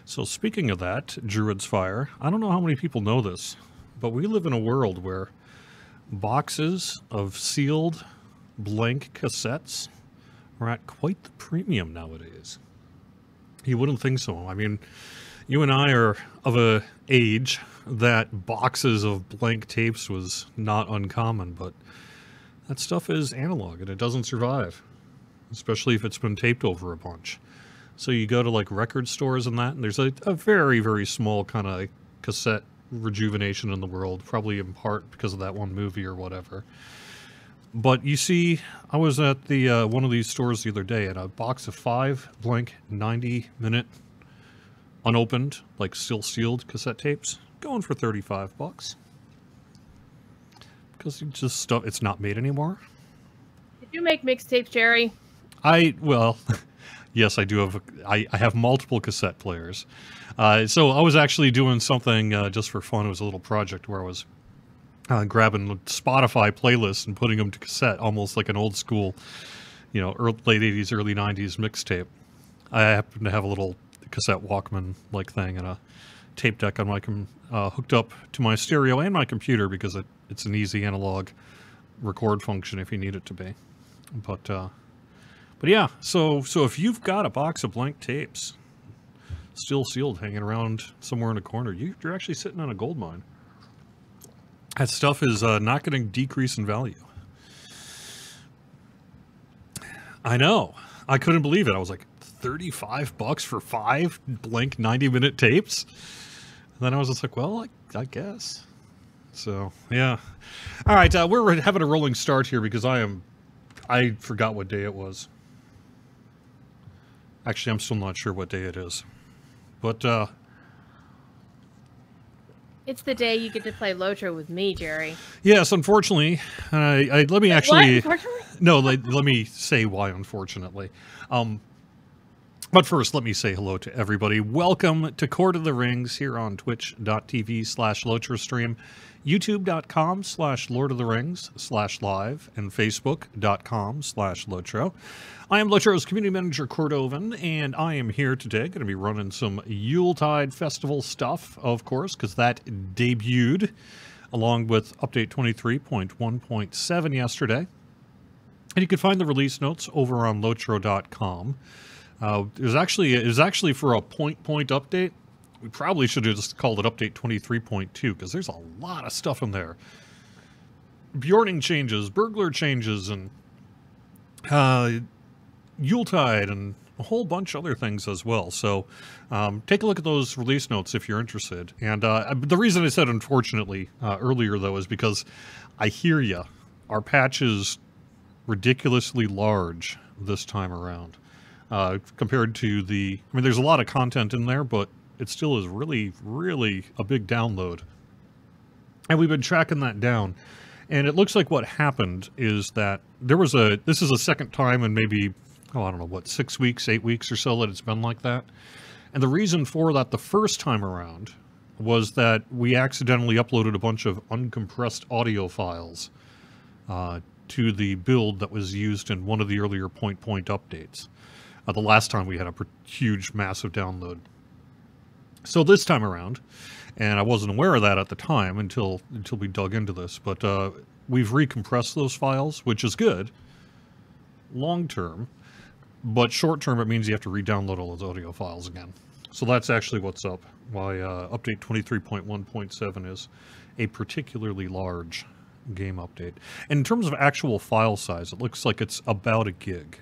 So speaking of that, Druid's Fire, I don't know how many people know this, but we live in a world where boxes of sealed blank cassettes are at quite the premium nowadays. You wouldn't think so. I mean, you and I are of a age that boxes of blank tapes was not uncommon, but that stuff is analog and it doesn't survive, especially if it's been taped over a bunch. So you go to like record stores and that, and there's a very, very small kind of cassette rejuvenation in the world, probably in part because of that one movie or whatever. But you see, I was at the one of these stores the other day, and a box of 5 blank 90-minute unopened, like still sealed cassette tapes, going for $35. Because you just stuff, it's not made anymore. Did you make mixtapes, Jerry? Well, yes, I do have. I have multiple cassette players. So I was actually doing something just for fun. It was a little project where I was grabbing Spotify playlists and putting them to cassette, almost like an old school, late 80s, early 90s mixtape. I happen to have a little cassette Walkman like thing and a tape deck on my hooked up to my stereo and my computer because it's an easy analog record function if you need it to be. But yeah, so if you've got a box of blank tapes still sealed hanging around somewhere in a corner, you're actually sitting on a gold mine. That stuff is not going to decrease in value. I know. I couldn't believe it. I was like, $35 for 5 blank 90-minute tapes? And then I was just like, well, I guess. So, yeah. All right, we're having a rolling start here because I forgot what day it was. Actually, I'm still not sure what day it is. But, it's the day you get to play Lotro with me, Jerry. Yes, unfortunately. Let me actually... What? Unfortunately? No, let me say why, unfortunately. But first, let me say hello to everybody. Welcome to Court of the Rings here on twitch.tv/LotroStream, youtube.com/Lord of the Rings/live, and facebook.com/Lotro. I am Lotro's community manager, Cordovan, and I am here today. Going to be running some Yuletide Festival stuff, of course, because that debuted along with Update 23.1.7 yesterday. And you can find the release notes over on Lotro.com. It was actually for a point update. We probably should have just called it Update 23.2 because there's a lot of stuff in there. Bjorning changes, burglar changes, and Yuletide, and a whole bunch of other things as well. So take a look at those release notes if you're interested. And the reason I said unfortunately earlier, though, is because I hear you. Our patch is ridiculously large this time around. Compared to there's a lot of content in there, but it still is really, really a big download. And we've been tracking that down. And it looks like what happened is that this is a second time in maybe, I don't know, what, 6 weeks, 8 weeks or so that it's been like that. And the reason for that the first time around was that we accidentally uploaded a bunch of uncompressed audio files to the build that was used in one of the earlier point updates. The last time we had a huge, massive download. So this time around, and I wasn't aware of that at the time until we dug into this, but we've recompressed those files, which is good, long term, but short term it means you have to re-download all those audio files again. So that's actually what's up, why Update 23.1.7 is a particularly large game update. And in terms of actual file size, it looks like it's about a gig.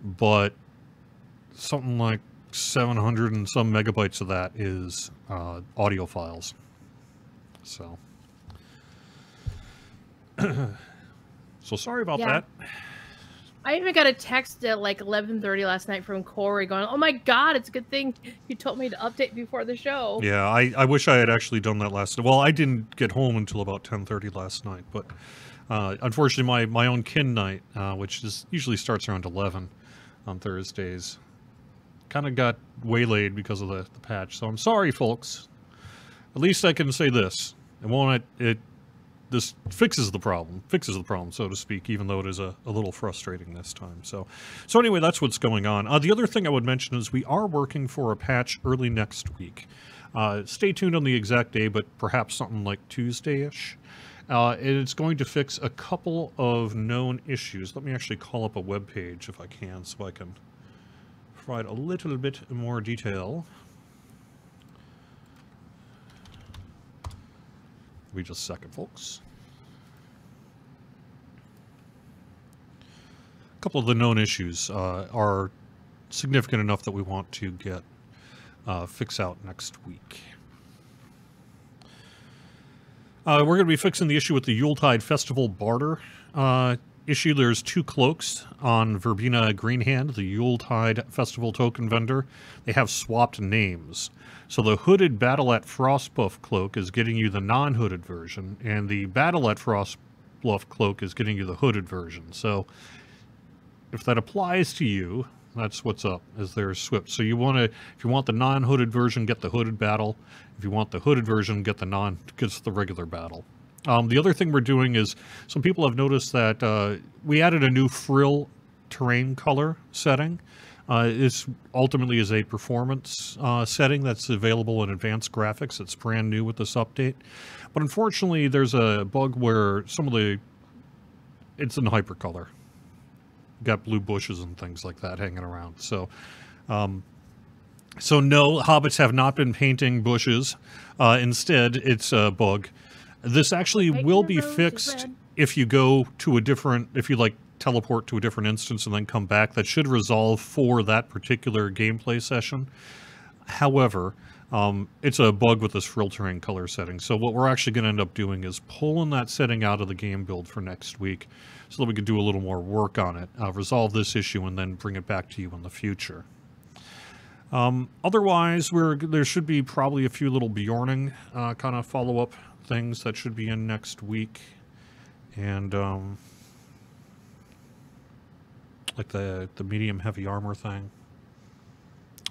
But something like 700 and some megabytes of that is audio files. So, so sorry about that. I even got a text at like 11:30 last night from Corey going, "Oh my God, it's a good thing you told me to update before the show." Yeah, I wish I had actually done that last night. Well, I didn't get home until about 10:30 last night, but unfortunately my own kin night, which usually starts around 11 on Thursdays, kind of got waylaid because of the patch. So I'm sorry, folks. At least I can say this: the this fixes the problem, so to speak, even though it is a little frustrating this time. So anyway, that's what's going on. The other thing I would mention is we are working for a patch early next week. Stay tuned on the exact day, but perhaps something like Tuesday-ish. It's going to fix a couple of known issues. Let me actually call up a web page if I can, so I can provide a little bit more detail. Give me just a second, folks. A couple of the known issues are significant enough that we want to get fix out next week. We're going to be fixing the issue with the Yuletide Festival barter issue. There's 2 cloaks on Verbena Greenhand, the Yuletide Festival token vendor. They have swapped names. So the hooded Battle at Frostbuff cloak is getting you the non-hooded version, and the Battle at Frostbuff cloak is getting you the hooded version. So if that applies to you, that's what's up, is there's swip. So you want to, if you want the non-hooded version, get the hooded battle. If you want the hooded version, get the regular battle. The other thing we're doing is, some people have noticed that we added a new frill terrain color setting. This ultimately is a performance setting that's available in advanced graphics. It's brand new with this update. But unfortunately, there's a bug where it's in hypercolor. Got blue bushes and things like that hanging around. So no, hobbits have not been painting bushes. Instead, it's a bug. This actually will be fixed if you go to if you teleport to a different instance and then come back. That should resolve for that particular gameplay session. However, it's a bug with this frill terrain color setting. So what we're actually going to end up doing is pulling that setting out of the game build for next week so that we could do a little more work on it, resolve this issue, and then bring it back to you in the future. Otherwise, there should be probably a few little Bjorning kind of follow-up things that should be in next week. And like the medium heavy armor thing.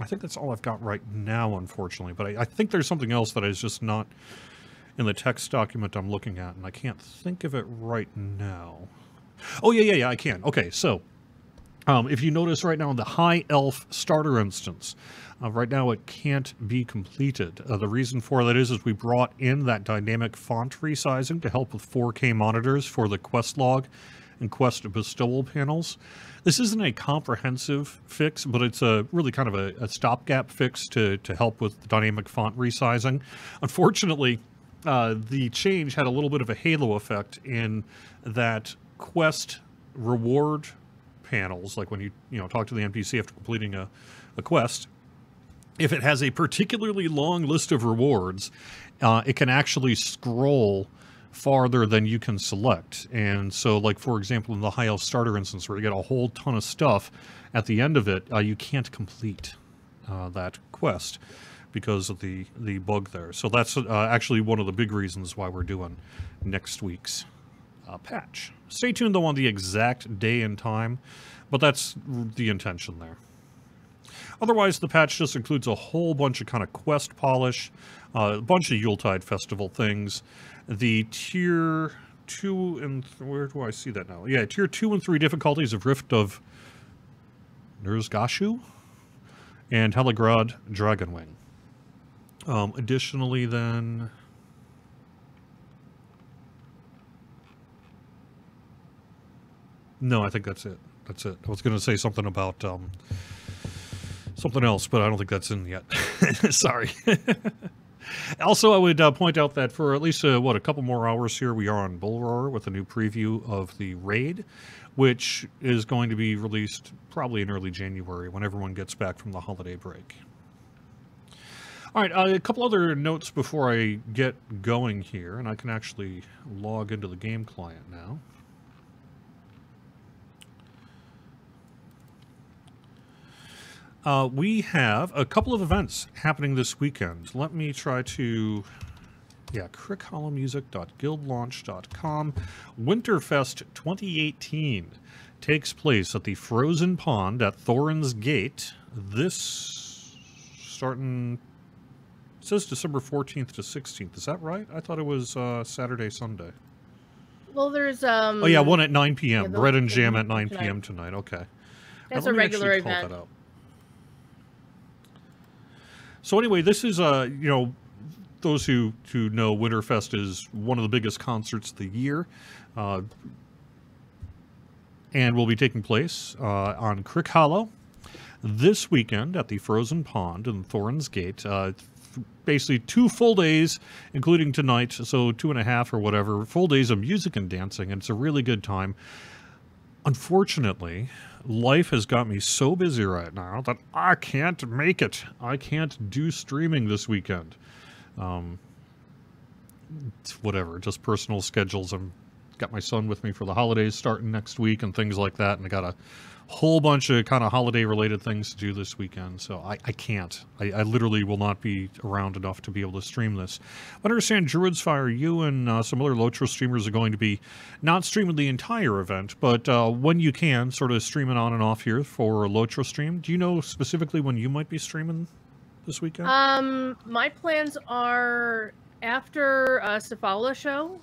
I think that's all I've got right now, unfortunately. But I think there's something else that is just not in the text document I'm looking at, and I can't think of it right now. Oh, yeah, I can. Okay, so if you notice right now in the High Elf starter instance, right now it can't be completed. The reason for that is we brought in that dynamic font resizing to help with 4K monitors for the quest log and quest bestowal panels. This isn't a comprehensive fix, but it's a really kind of a stopgap fix to help with the dynamic font resizing. Unfortunately, the change had a little bit of a halo effect in that quest reward panels, like when you talk to the NPC after completing a quest. If it has a particularly long list of rewards, it can actually scroll farther than you can select. And so, like, for example, in the High Elf starter instance, where you get a whole ton of stuff at the end of it, you can't complete that quest because of the bug there. So that's actually one of the big reasons why we're doing next week's patch. Stay tuned, though, on the exact day and time, but that's the intention there. Otherwise, the patch just includes a whole bunch of kind of quest polish, a bunch of Yuletide Festival things. The tier 2 and... where do I see that now? Yeah, tier 2 and 3 difficulties of Rift of Ner'zghashu and Heligrod Dragonwing. Additionally, then... no, I think that's it. That's it. I was going to say something about something else, but I don't think that's in yet. Sorry. Also, I would point out that for at least, a couple more hours here, we are on Bull Roar with a new preview of the raid, which is going to be released probably in early January when everyone gets back from the holiday break. All right, a couple other notes before I get going here, and I can actually log into the game client now. We have a couple of events happening this weekend. Let me try to... yeah, crickhollowmusic.guildlaunch.com. Winterfest 2018 takes place at the Frozen Pond at Thorin's Gate. This starting... it says December 14th to 16th. Is that right? I thought it was Saturday, Sunday. Well, there's Oh yeah, one at 9 p.m. yeah, Bread and Jam at 9 tonight. p.m. tonight. Okay. That's Let a me regular actually call event. that up. So anyway, this is you know, those who know, Winterfest is one of the biggest concerts of the year, and will be taking place on Crick Hollow this weekend at the Frozen Pond in Thorns Gate. Basically 2 full days, including tonight, so 2.5 or whatever, full days of music and dancing, and it's a really good time. Unfortunately, life has got me so busy right now that I can't make it. I can't do streaming this weekend. Whatever, just personal schedules. I'm got my son with me for the holidays starting next week and things like that, and I got a whole bunch of kind of holiday related things to do this weekend, so I can't. I literally will not be around enough to be able to stream this. I understand Druid's Fire, you and some other Lotro streamers are going to be not streaming the entire event, but when you can, sort of streaming on and off here for a Lotro stream. Do you know specifically when you might be streaming this weekend? My plans are after Cephalola show.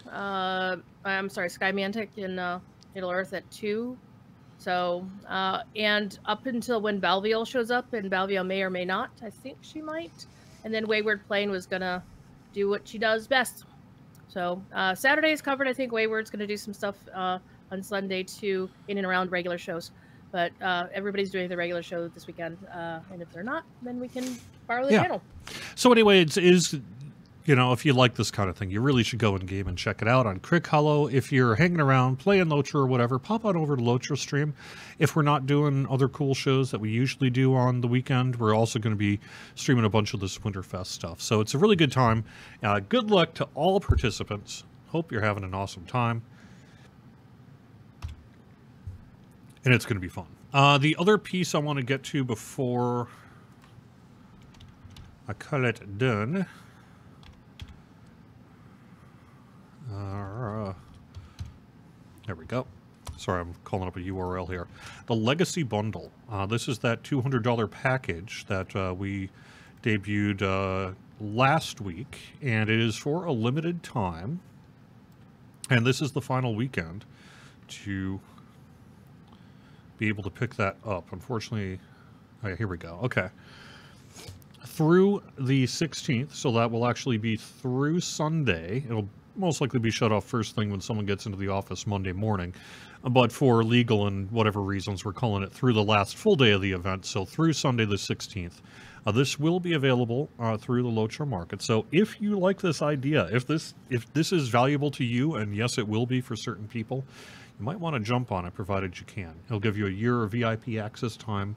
I'm sorry, Skymantic in Middle Earth at 2. So, and up until when Balviol shows up, and Balviol may or may not, I think she might. And then Wayward Plane was gonna do what she does best. So, Saturday is covered. I think Wayward's gonna do some stuff on Sunday too, in and around regular shows. But everybody's doing the regular show this weekend. And if they're not, then we can borrow the channel. So anyway, it is, you know, if you like this kind of thing, you really should go in game and check it out on Crick Hollow. If you're hanging around, playing Lotro or whatever, pop on over to Lotro stream. If we're not doing other cool shows that we usually do on the weekend, we're also going to be streaming a bunch of this Winterfest stuff. So it's a really good time. Good luck to all participants. Hope you're having an awesome time. And it's going to be fun. The other piece I want to get to before I call it done. There we go. Sorry, I'm calling up a URL here. The Legacy Bundle. This is that $200 package that we debuted last week, and it is for a limited time. And this is the final weekend to be able to pick that up. Unfortunately, here we go. Okay. Through the 16th, so that will actually be through Sunday. It'll most likely be shut off first thing when someone gets into the office Monday morning. But for legal and whatever reasons, we're calling it through the last full day of the event, so through Sunday the 16th. This will be available through the Lotro Market. So if you like this idea, if this is valuable to you, and yes, it will be for certain people, you might want to jump on it, provided you can. It'll give you a year of VIP access time.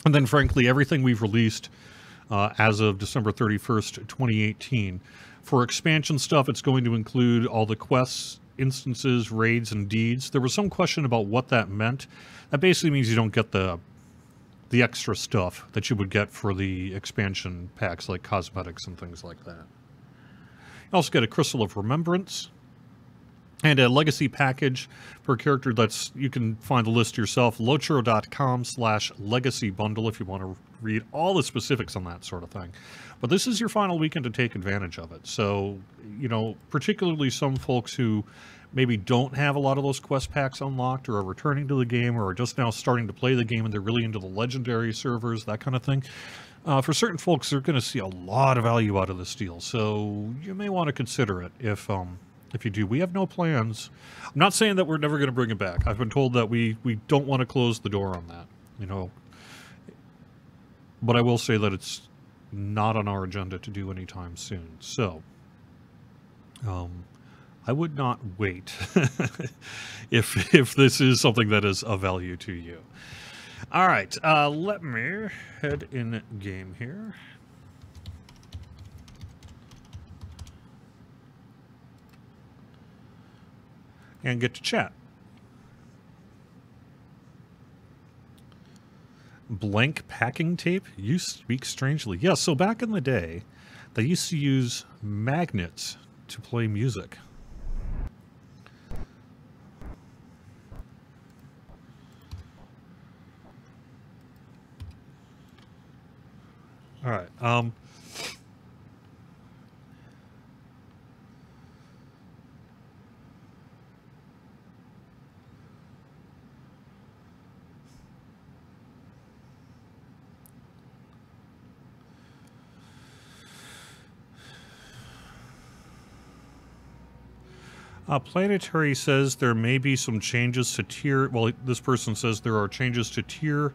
And then, frankly, everything we've released as of December 31st, 2018, for expansion stuff, it's going to include all the quests, instances, raids, and deeds. There was some question about what that meant. That basically means you don't get the extra stuff that you would get for the expansion packs, like cosmetics and things like that. You also get a Crystal of Remembrance and a legacy package for a character that's, you can find the list yourself, lotro.com/legacy bundle if you want to read all the specifics on that sort of thing. But this is your final weekend to take advantage of it. So, you know, particularly some folks who maybe don't have a lot of those quest packs unlocked, or are returning to the game, or are just now starting to play the game and they're really into the legendary servers, that kind of thing. For certain folks, they're going to see a lot of value out of this deal. So you may want to consider it if you do. We have no plans. I'm not saying that we're never going to bring it back. I've been told that we don't want to close the door on that, you know. But I will say that it's not on our agenda to do anytime soon. So, I would not wait if this is something that is of value to you. All right, let me head in game here. And get to chat. Blank packing tape? You speak strangely. Yeah, so back in the day, they used to use magnets to play music. All right. Planetary says there may be some changes to tier. Well, this person says there are changes to tier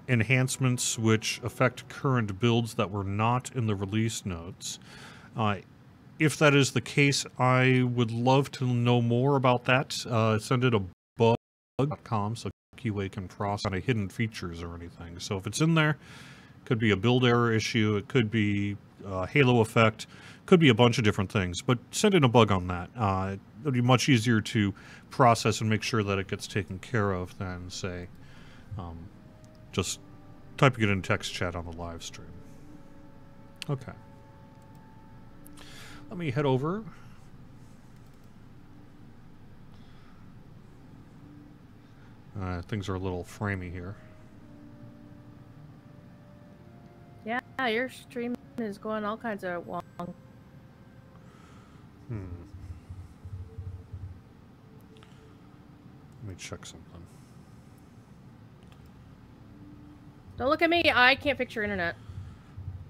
enhancements which affect current builds that were not in the release notes. If that is the case, I would love to know more about that. Send it a bug.com so QA can process any hidden features or anything. So if it's in there, it could be a build error issue, it could be a halo effect, could be a bunch of different things, but send in a bug on that. It'll be much easier to process and make sure that it gets taken care of than, say, just typing it in text chat on the live stream. Okay. Let me head over. Things are a little framey here. Yeah, your stream is going all kinds of wrong. Let me check something. Don't look at me. I can't fix your internet.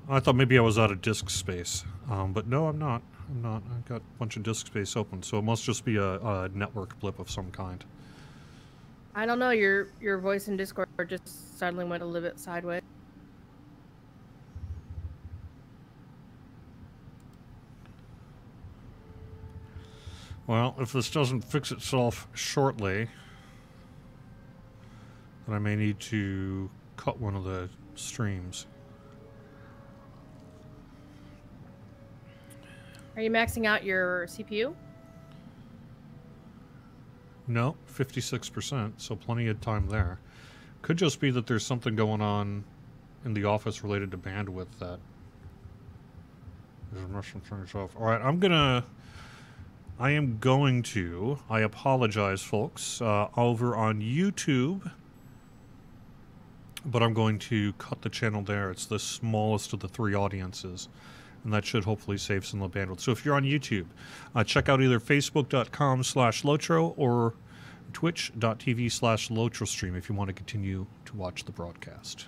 I thought maybe I was out of disk space, but no, I'm not. I'm not. I've got a bunch of disk space open, so it must just be a network blip of some kind. I don't know. Your voice in Discord just suddenly went a little bit sideways. Well, if this doesn't fix itself shortly, then I may need to cut one of the streams. Are you maxing out your CPU? No, 56%, so plenty of time there. Could just be that there's something going on in the office related to bandwidth that is messing things off. All right, I apologize, folks, over on YouTube, but I'm going to cut the channel there. It's the smallest of the three audiences, and that should hopefully save some of the bandwidth. So if you're on YouTube, check out either facebook.com/Lotro or twitch.tv/LotroStream if you want to continue to watch the broadcast.